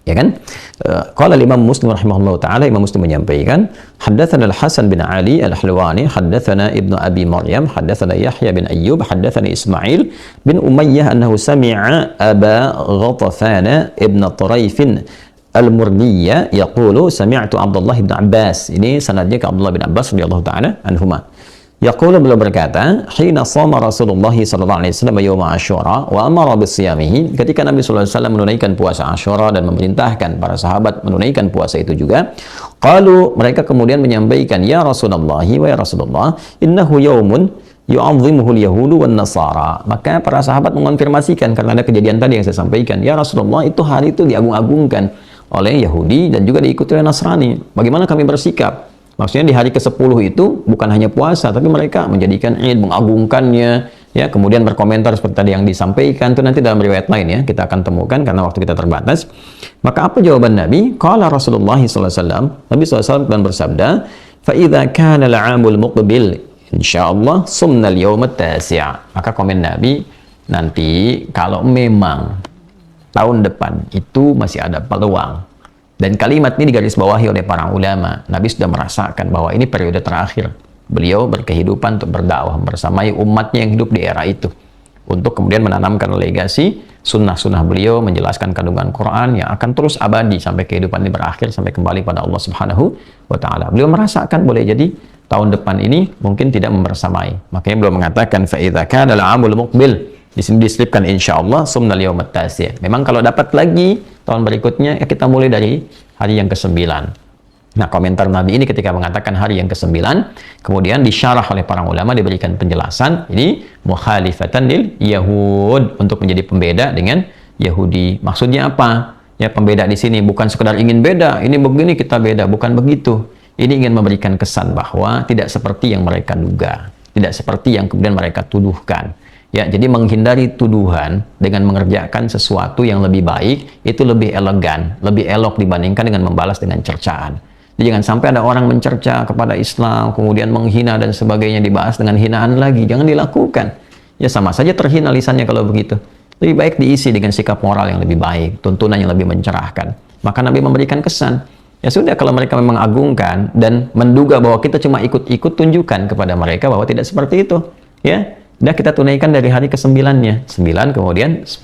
ya kan? Qala Imam Muslim rahimahullahu taala, Imam Muslim menyampaikan, haddatsana Al-Hasan bin Ali Al-Hulwani, haddatsana Ibnu Abi Maryam, haddatsana Yahya bin Ayyub, haddatsana Ismail bin Umayyah annahu sami'a Aba Ghatafan ibn Turaif Al-Murniyya yaqulu sami'tu Abdullah bin Abbas. Ini sanadnya ke Abdullah bin Abbas radhiyallahu taala anhuma. Yaqulu, beliau berkata, hina shama Rasulullah sallallahu alaihi wasallam yaum Asyura wa amara bisiyamihi. Ketika Nabi sallallahu alaihi wasallam menunaikan puasa Asyura dan memerintahkan para sahabat menunaikan puasa itu juga, qalu, mereka kemudian menyampaikan, ya Rasulullah, wa ya Rasulullah, innahu yaumun yu'azzimuhu al-yahudu wan nasara. Maka para sahabat mengonfirmasikan, karena ada kejadian tadi yang saya sampaikan, ya Rasulullah, itu hari itu diagung-agungkan oleh Yahudi dan juga diikuti oleh Nasrani. Bagaimana kami bersikap? Maksudnya di hari ke-10 itu bukan hanya puasa, tapi mereka menjadikan Id, mengagungkannya, ya. Kemudian berkomentar seperti tadi yang disampaikan, itu nanti dalam riwayat lain ya, kita akan temukan karena waktu kita terbatas. Maka apa jawaban Nabi? Qala Rasulullah sallallahu alaihi wasallam, Nabi SAW dan bersabda, fa idza kana al-'amul muqbil insyaallah sumna al-yawm at-tasi'. Maka komen Nabi, nanti kalau memang tahun depan itu masih ada peluang. Dan kalimat ini digarisbawahi oleh para ulama. Nabi sudah merasakan bahwa ini periode terakhir. Beliau berkehidupan untuk berdakwah bersamai umatnya yang hidup di era itu. Untuk kemudian menanamkan legasi sunnah-sunnah beliau, menjelaskan kandungan Quran yang akan terus abadi sampai kehidupan ini berakhir, sampai kembali pada Allah Subhanahu wa Ta'ala. Beliau merasakan boleh jadi tahun depan ini mungkin tidak membersamai. Makanya beliau mengatakan, فَإِذَا كَانَ الْعَامُ الْمُقْبِلِ. Di sini diselipkan insyaallah sumnal yaumat tasi'. Memang kalau dapat lagi tahun berikutnya, ya kita mulai dari hari yang ke-9. Nah, komentar Nabi ini ketika mengatakan hari yang ke-9, kemudian disyarah oleh para ulama, diberikan penjelasan, ini mukhalifatan lil Yahud, untuk menjadi pembeda dengan Yahudi. Maksudnya apa? Ya, pembeda di sini bukan sekedar ingin beda, ini begini kita beda, bukan begitu. Ini ingin memberikan kesan bahwa tidak seperti yang mereka duga, tidak seperti yang kemudian mereka tuduhkan. Ya, jadi menghindari tuduhan dengan mengerjakan sesuatu yang lebih baik, itu lebih elegan, lebih elok dibandingkan dengan membalas dengan cercaan. Jadi jangan sampai ada orang mencerca kepada Islam, kemudian menghina dan sebagainya, dibahas dengan hinaan lagi. Jangan dilakukan. Ya, sama saja terhina lisannya kalau begitu. Lebih baik diisi dengan sikap moral yang lebih baik, tuntunan yang lebih mencerahkan. Maka Nabi memberikan kesan. Ya sudah, kalau mereka memang agungkan dan menduga bahwa kita cuma ikut-ikut, tunjukkan kepada mereka bahwa tidak seperti itu. Ya. Dah kita tunaikan dari hari ke-9-nya. 9 kemudian 10.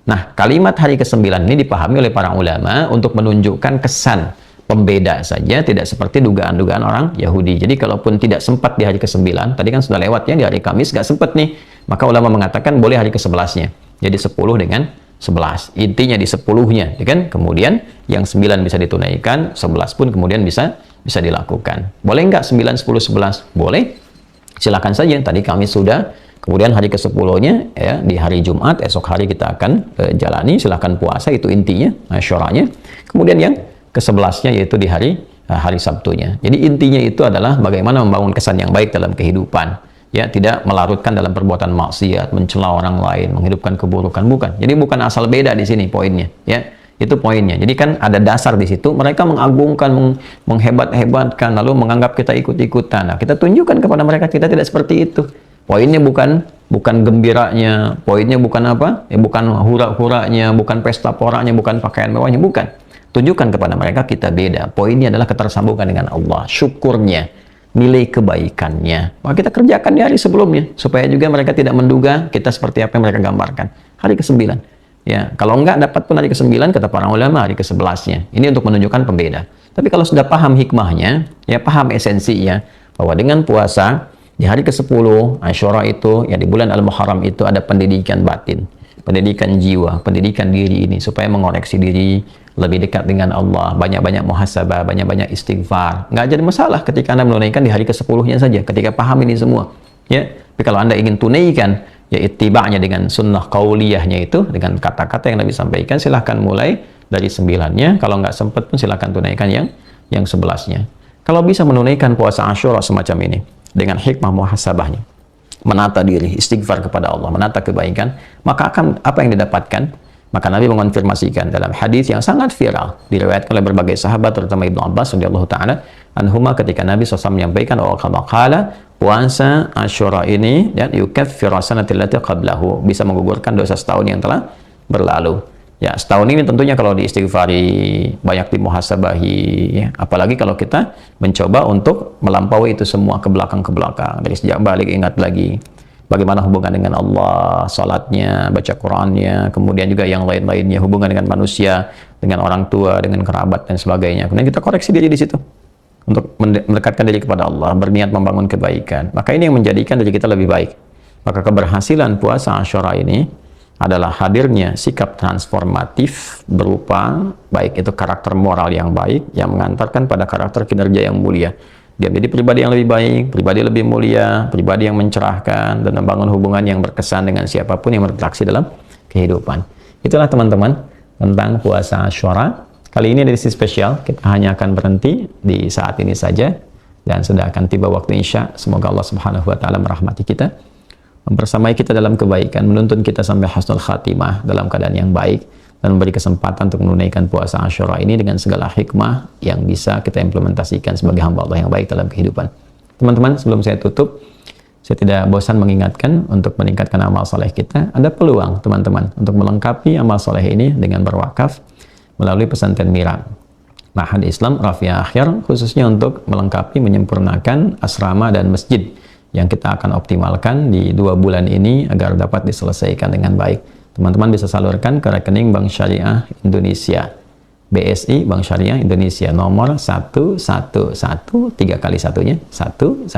Nah, kalimat hari ke-9 ini dipahami oleh para ulama untuk menunjukkan kesan pembeda saja, tidak seperti dugaan-dugaan orang Yahudi. Jadi kalaupun tidak sempat di hari ke-9, tadi kan sudah lewat ya, di hari Kamis nggak sempat nih, maka ulama mengatakan boleh hari ke-11-nya. Jadi 10 dengan 11. Intinya di 10-nya, ya kan? Kemudian yang 9 bisa ditunaikan, 11 pun kemudian bisa dilakukan. Boleh nggak 9, 10, 11? Boleh. Silakan saja. Tadi Kamis sudah, kemudian hari ke-10-nya ya di hari Jumat, esok hari kita akan jalani, silakan puasa, itu intinya, Asyuranya. Kemudian yang ke-11-nya yaitu di hari Sabtunya. Jadi intinya itu adalah bagaimana membangun kesan yang baik dalam kehidupan. Ya, tidak melarutkan dalam perbuatan maksiat, mencela orang lain, menghidupkan keburukan, bukan. Jadi bukan asal beda di sini poinnya, ya. Itu poinnya. Jadi kan ada dasar di situ, mereka mengagungkan, menghebat-hebatkan, lalu menganggap kita ikut-ikutan. Nah, kita tunjukkan kepada mereka kita tidak seperti itu. Poinnya bukan gembiranya, poinnya bukan apa? Ya, bukan hura-huranya, bukan pesta poranya, bukan pakaian mewahnya, bukan. Tunjukkan kepada mereka kita beda. Poinnya adalah ketersambungan dengan Allah, syukurnya, nilai kebaikannya. Maka kita kerjakan di hari sebelumnya supaya juga mereka tidak menduga kita seperti apa yang mereka gambarkan. Hari ke-9. Ya, kalau enggak dapat pun hari ke-9 kata para ulama hari ke-11-nya. Ini untuk menunjukkan pembeda. Tapi kalau sudah paham hikmahnya, ya paham esensinya bahwa dengan puasa di hari ke-10 Asyura itu, ya di bulan Al-Muharram itu ada pendidikan batin, pendidikan jiwa, pendidikan diri ini supaya mengoreksi diri, lebih dekat dengan Allah, banyak-banyak muhasabah, banyak-banyak istighfar. Nggak jadi masalah ketika Anda menunaikan di hari ke-10-nya saja, ketika paham ini semua. Ya, tapi kalau Anda ingin tunaikan, ya ittiba'nya dengan sunnah qauliyahnya itu, dengan kata-kata yang Nabi sampaikan, silahkan mulai dari 9-nya. Kalau nggak sempat pun silahkan tunaikan yang 11-nya. Kalau bisa menunaikan puasa Asyura semacam ini, dengan hikmah muhasabahnya, menata diri, istighfar kepada Allah, menata kebaikan, maka akan apa yang didapatkan? Maka Nabi mengonfirmasikan dalam hadis yang sangat viral, diriwayatkan oleh berbagai sahabat, terutama Ibnu Abbas radhiyallahu taala anhuma, ketika Nabi SAW menyampaikan qala puasa Asyura ini dan yukaffiru sanata allati qablahu, bisa menggugurkan dosa setahun yang telah berlalu. Ya, setahun ini tentunya kalau diistighfari, banyak dimuhasabahi, ya. Apalagi kalau kita mencoba untuk melampaui itu semua ke belakang, dari sejak balik ingat lagi bagaimana hubungan dengan Allah, salatnya, baca Qur'annya, kemudian juga yang lain-lainnya, hubungan dengan manusia, dengan orang tua, dengan kerabat dan sebagainya. Kemudian kita koreksi diri di situ untuk mendekatkan diri kepada Allah, berniat membangun kebaikan. Maka ini yang menjadikan diri kita lebih baik. Maka keberhasilan puasa Asyura ini adalah hadirnya sikap transformatif berupa baik itu karakter moral yang baik yang mengantarkan pada karakter kinerja yang mulia. Dia menjadi pribadi yang lebih baik, pribadi lebih mulia, pribadi yang mencerahkan, dan membangun hubungan yang berkesan dengan siapapun yang berinteraksi dalam kehidupan. Itulah teman-teman tentang puasa Asyura. Kali ini edisi spesial, kita hanya akan berhenti di saat ini saja, dan sudah akan tiba waktu Isya. Semoga Allah Subhanahu wa Ta'ala merahmati kita, mempersamai kita dalam kebaikan, menuntun kita sampai husnul khatimah dalam keadaan yang baik, dan memberi kesempatan untuk menunaikan puasa Asyura ini dengan segala hikmah yang bisa kita implementasikan sebagai hamba Allah yang baik dalam kehidupan. Teman-teman, sebelum saya tutup, saya tidak bosan mengingatkan untuk meningkatkan amal soleh kita. Ada peluang teman-teman untuk melengkapi amal soleh ini dengan berwakaf melalui pesantren Mira Ma'had Islam Rafiah Akhir, khususnya untuk melengkapi, menyempurnakan asrama dan masjid yang kita akan optimalkan di 2 bulan ini agar dapat diselesaikan dengan baik. Teman-teman bisa salurkan ke rekening Bank Syariah Indonesia, BSI Bank Syariah Indonesia, nomor 111 3 kali satunya 111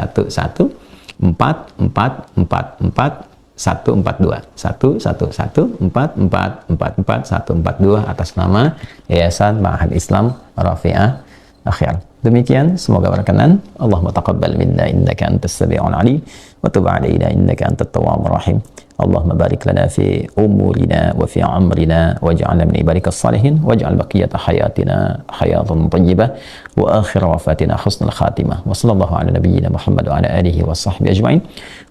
4444 142 111 4444 142 atas nama Yayasan Ma'had Islam Rafiah Akhir. Demikian, semoga berkenan. Allahumma taqabbal minna innaka antas sami'ul alim wa tub 'alaina innaka antat tawwabur rahim. Allahumma barik lana fi umurina wa fi amrina waj'alna min ibadika salihin waj'al baqiyata hayatina hayatan thayyibah wa akhir wafatina husnul khatimah. Wa sallallahu ala nabiyyina Muhammad wa ala alihi wa sahbihi ajma'in.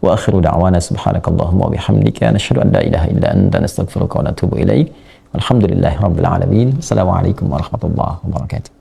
Wa akhiru da'wana subhanakallahumma wa bihamdika nashhadu an la ilaha illa anta nastaghfiruka wa natubu ilaik. Alhamdulillahirabbil alamin. Assalamualaikum warahmatullahi wabarakatuh.